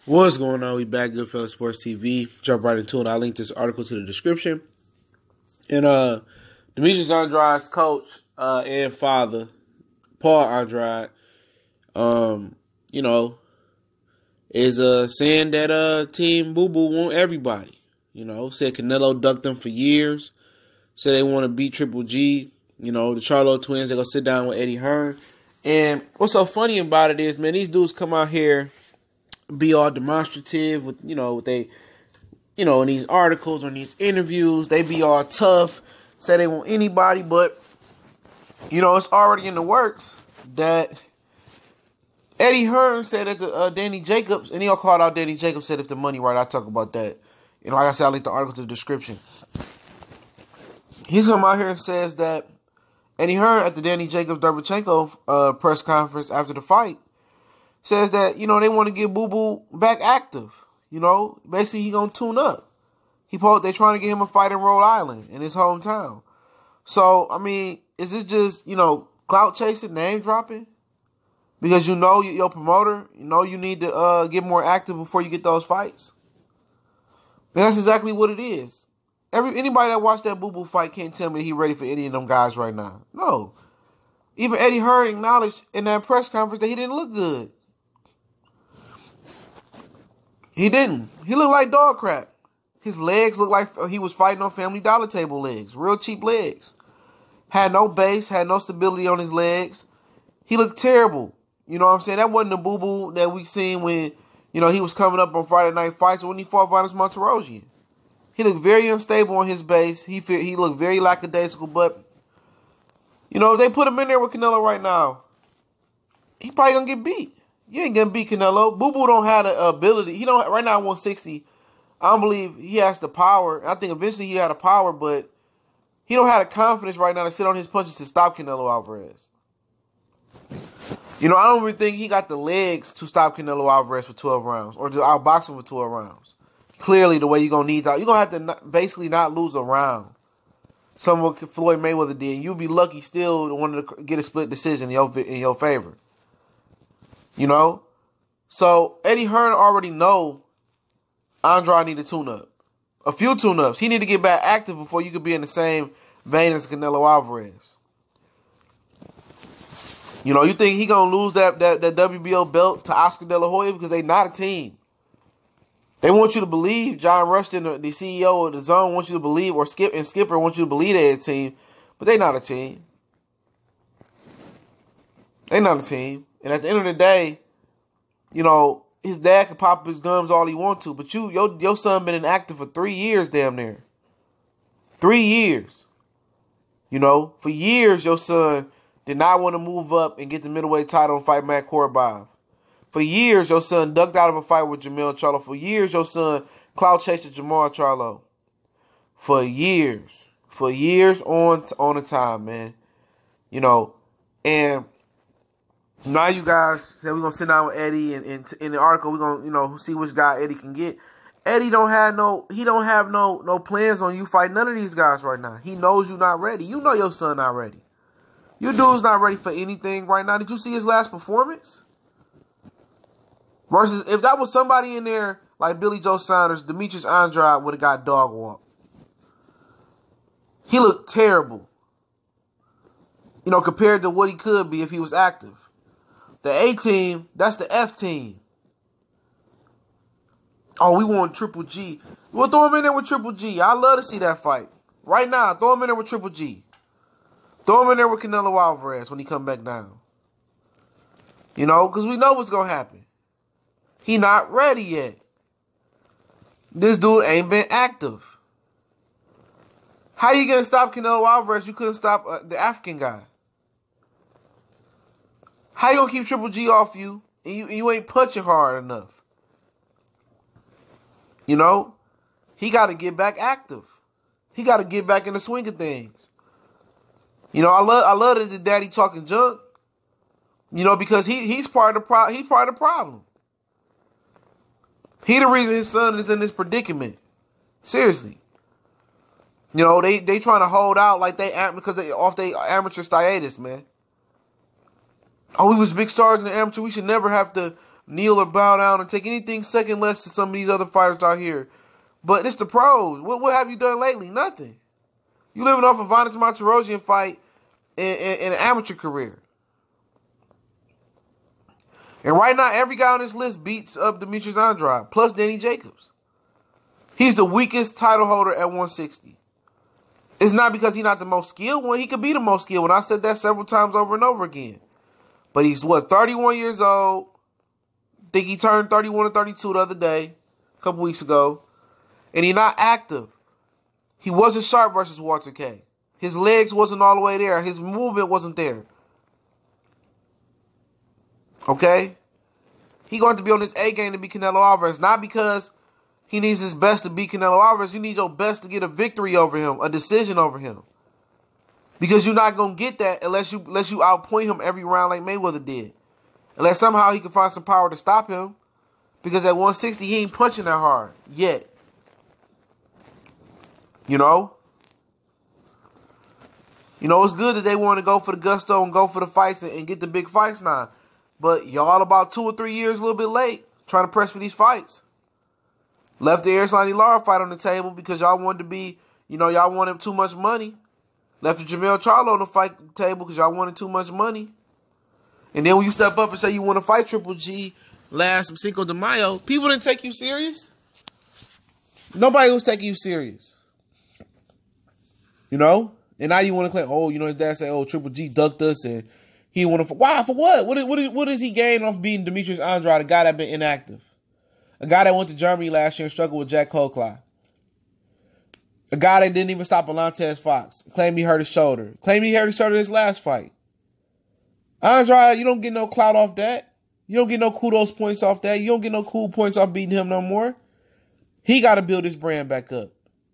What's going on? We back, Goodfellas Sports TV. Jump right into it. I'll link this article to the description. And Demetrius Andrade's coach and father, Paul Andrade, is saying that Team Boo Boo want everybody. Said Canelo ducked them for years. Said they want to beat Triple G. The Charlos twins, they're gonna sit down with Eddie Hearn. And what's so funny about it is, man, these dudes come out here, be all demonstrative with, with they, in these articles or in these interviews, they be all tough, say they want anybody, but, it's already in the works that Eddie Hearn said that the Danny Jacobs, and he all called out Danny Jacobs, said if the money right, I'll talk about that. And like I said, I'll link the article to the description. He's come out here and says that Eddie Hearn at the Danny Jacobs-Derbychenko press conference after the fight says that, they want to get Boo Boo back active. Basically he gonna tune up. They trying to get him a fight in Rhode Island, in his hometown. So, is this just, clout chasing, name dropping? Because your promoter, you need to get more active before you get those fights. And that's exactly what it is. Anybody that watched that Boo Boo fight can't tell me he ready for any of them guys right now. No. Even Eddie Hearn acknowledged in that press conference that he didn't look good. He didn't. He looked like dog crap. His legs looked like he was fighting on Family Dollar table legs. Real cheap legs. Had no base, had no stability on his legs. He looked terrible. You know what I'm saying? That wasn't the Boo Boo that we seen when, he was coming up on Friday Night Fights or when he fought Vinas Monterosian. He looked very unstable on his base. He looked very lackadaisical, but, if they put him in there with Canelo right now, he probably gonna get beat. You ain't gonna beat Canelo. Boo Boo don't have the ability. He don't right now at 160. I don't believe he has the power. I think eventually he had the power, but he don't have the confidence right now to sit on his punches to stop Canelo Alvarez. I don't really think he got the legs to stop Canelo Alvarez for 12 rounds or to outbox him for 12 rounds. Clearly, the way you're gonna need that, you're gonna have to basically not lose a round. Some of what Floyd Mayweather did. You'll be lucky still to want to get a split decision in your favor. So Eddie Hearn already know Andrade need a tune-up. A few tune-ups. He need to get back active before you could be in the same vein as Canelo Alvarez. You think he gonna lose that WBO belt to Oscar De La Hoya because they not a team. They want you to believe, John Rushton, the CEO of the Zone, wants you to believe, or Skipper wants you to believe they're a team, but they not a team. They not a team. And at the end of the day, his dad can pop his gums all he wants to, but your son been inactive for 3 years damn near. 3 years. For years your son did not want to move up and get the middleweight title and fight Matt Korobov. For years your son ducked out of a fight with Jermell Charlo. For years your son clout chased Jamal Charlo. For years. For years on the time, man. And now you guys said we're going to sit down with Eddie, and in the article we're going to, see which guy Eddie can get. Eddie don't have no plans on you fighting none of these guys right now. He knows you're not ready. You know your son not ready. Your dude's not ready for anything right now. Did you see his last performance? Versus, if that was somebody in there like Billy Joe Saunders, Demetrius Andrade would have got dog walked. He looked terrible. Compared to what he could be if he was active. The A team, that's the F team. Oh, we want Triple G. We'll throw him in there with Triple G. I'd love to see that fight. Right now, throw him in there with Triple G. Throw him in there with Canelo Alvarez when he come back down. Because we know what's going to happen. He not ready yet. This dude ain't been active. How you going to stop Canelo Alvarez? You couldn't stop the African guy. How you going to keep Triple G off you and you ain't punching hard enough? He got to get back active. He got to get back in the swing of things. I love that the daddy talking junk. Because he's part of the he's part of the problem. He the reason his son is in this predicament. Seriously. They trying to hold out like because they off their amateur hiatus, man. Oh, we was big stars in the amateur. We should never have to kneel or bow down or take anything second less to some of these other fighters out here. But it's the pros. What have you done lately? Nothing. You living off a Vanes Martirosyan fight in an amateur career. And right now, every guy on this list beats up Demetrius Andrade, plus Danny Jacobs. He's the weakest title holder at 160. It's not because he's not the most skilled one. He could be the most skilled one. I said that several times over and over again. But he's, 31 years old. I think he turned 31 or 32 the other day, a couple weeks ago. And he's not active. He wasn't sharp versus Walter K. His legs wasn't all the way there. His movement wasn't there. Okay? He going to be on his A game to beat Canelo Alvarez. Not because he needs his best to beat Canelo Alvarez. You need your best to get a victory over him, a decision over him. Because you're not going to get that unless you outpoint him every round like Mayweather did. Unless somehow he can find some power to stop him. Because at 160, he ain't punching that hard yet. You know? You know, it's good that they want to go for the gusto and go for the fights and get the big fights now. But y'all about 2 or 3 years a little bit late trying to press for these fights. Left the Erislandy Lara fight on the table because y'all wanted to be, y'all wanted too much money. Left the Jamel Charlo on the fight table because y'all wanted too much money. And then when you step up and say you want to fight Triple G last Cinco de Mayo, people didn't take you serious. Nobody was taking you serious. You know? And now you want to claim, his dad said, Triple G ducked us and he want to. Why? For what? What does he gain off beating Demetrius Andrade, a guy that been inactive? A guy that went to Germany last year and struggled with Jack Clout. A guy that didn't even stop Alantez Fox. Claimed he hurt his shoulder. Claimed he hurt his shoulder in his last fight. Andrade, you don't get no clout off that. You don't get no kudos points off that. You don't get no cool points off beating him no more. He got to build his brand back up.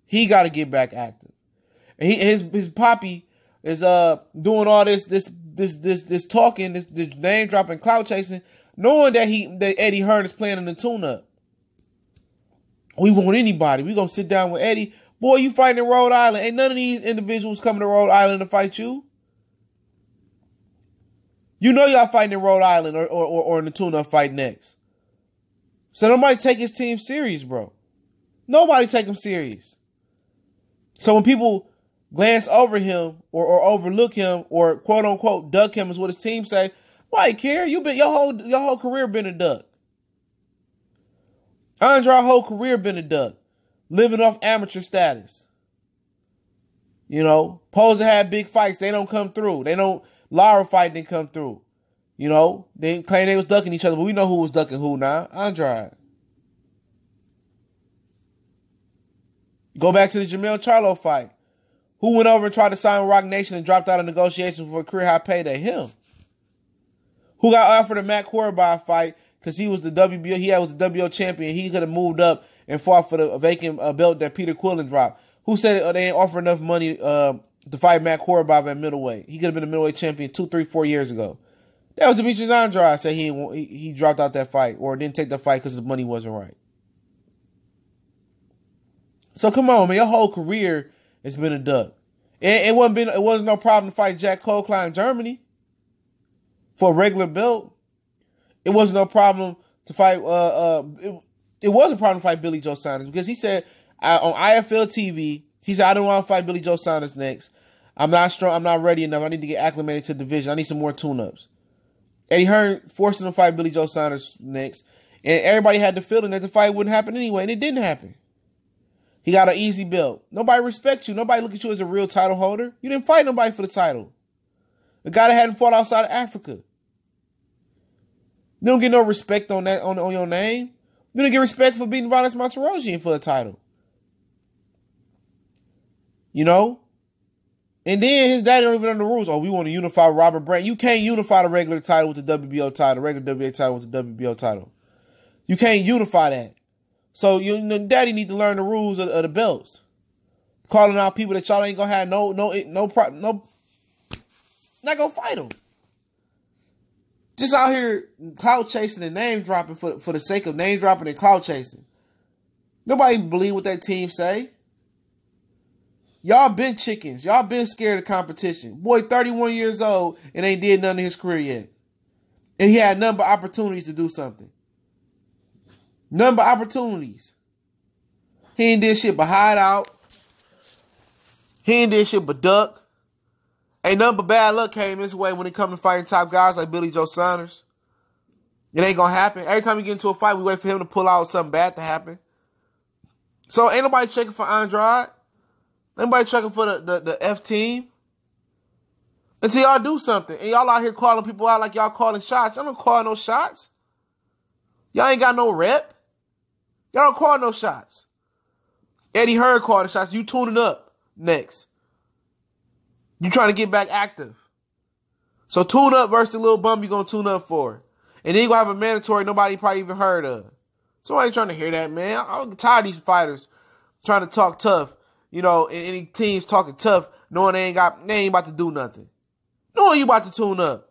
He got to get back active. And his poppy is doing all this talking, this name dropping, clout chasing, knowing that Eddie Hearn is playing in the tune-up. We want anybody. We gonna sit down with Eddie. Boy, you fighting in Rhode Island. Ain't none of these individuals coming to Rhode Island to fight you. You know y'all fighting in Rhode Island or in the tune-up fight next. So nobody take his team serious, bro. Nobody take him serious. So when people glance over him or overlook him or quote unquote duck him is what his team say, why care? You been your whole career been a duck. Andrade's whole career been a duck. Living off amateur status. Supposed to have big fights, they don't come through. Lara fight didn't come through. They claim they was ducking each other, but we know who was ducking who now. Andrade. Go back to the Jamel Charlo fight. Who went over and tried to sign with Rock Nation and dropped out of negotiations for a career high payday? Him. Who got offered a Matt Korobov fight because he was the WBO, he was the WBO champion. He could have moved up and fought for the vacant belt that Peter Quillen dropped. Who said they ain't offer enough money to fight Matt Korobov at middleweight? He could have been a middleweight champion 2, 3, 4 years ago. That was Demetrius Andrade. Said he dropped out that fight or didn't take the fight because the money wasn't right. So come on, man. Your whole career has been a duck. It wasn't no problem to fight Jack Clout in Germany for a regular belt. It wasn't no problem to fight. It was a problem to fight Billy Joe Saunders because he said on IFL TV, he said, I don't want to fight Billy Joe Saunders next. I'm not strong. I'm not ready enough. I need to get acclimated to the division. I need some more tune-ups. Eddie Hearn forced him to fight Billy Joe Saunders next. And everybody had the feeling that the fight wouldn't happen anyway. And it didn't happen. He got an easy belt. Nobody respects you. Nobody look at you as a real title holder. You didn't fight nobody for the title. The guy that hadn't fought outside of Africa. You don't get no respect on that on your name. You don't get respect for beating Vanes Martirosyan for a title. And then his daddy don't even know the rules. We want to unify Robert Brant. You can't unify the regular title with the WBO title, regular WBA title with the WBO title. You can't unify that. So daddy need to learn the rules of the belts. Calling out people that y'all ain't gonna have not gonna fight them. Just out here clout chasing and name dropping for the sake of name dropping and clout chasing. Nobody believe what that team say. Y'all been chickens. Y'all been scared of competition. Boy, 31 years old and ain't did nothing in his career yet. And he had none but opportunities to do something. Nothing but opportunities. He ain't did shit but hide out. He ain't did shit but duck. Ain't nothing but bad luck came this way when it come to fighting top guys like Billy Joe Saunders. It ain't gonna happen. Every time we get into a fight, we wait for him to pull out something bad to happen. So ain't nobody checking for Andrade. Ain't nobody checking for the F team. Until y'all do something. And y'all out here calling people out like y'all calling shots. Y'all don't call no shots. Y'all ain't got no rep. Y'all don't call no shots. Eddie Hearn called the shots. You tuning up next. You trying to get back active. So tune up versus the little bum you gonna tune up for. And then you gonna have a mandatory nobody probably even heard of. Somebody trying to hear that, man. I'm tired of these fighters trying to talk tough. You know, and any teams talking tough, knowing they ain't about to do nothing. Knowing you about to tune up.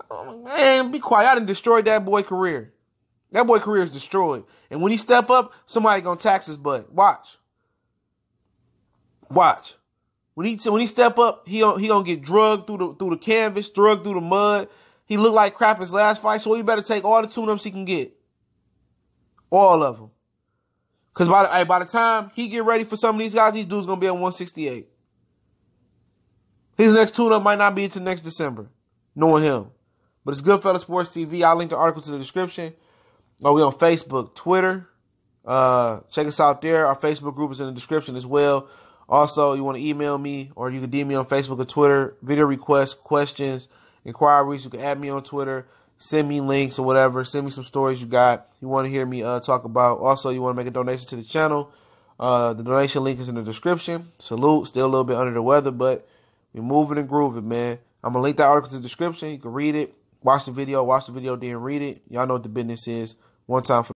Oh, man, be quiet. I done destroyed that boy career. That boy career is destroyed. And when he step up, somebody gonna tax his butt. Watch. Watch. When he step up, he gonna get drugged through the canvas, drugged through the mud. He looked like crap his last fight, so he better take all the tune-ups he can get. All of them. Because by the time he get ready for some of these guys, these dudes gonna be at 168. His next tune-up might not be until next December, knowing him. But it's Goodfella Sports TV. I'll link the article to the description. Oh, we on Facebook, Twitter. Check us out there. Our Facebook group is in the description as well. Also, you want to email me or you can DM me on Facebook or Twitter. Video requests, questions, inquiries. You can add me on Twitter. Send me links or whatever. Send me some stories you got. You want to hear me talk about. Also, you want to make a donation to the channel. The donation link is in the description. Salute. Still a little bit under the weather, but we're moving and grooving, man. I'm going to link that article to the description. You can read it. Watch the video, then read it. Y'all know what the business is. One time for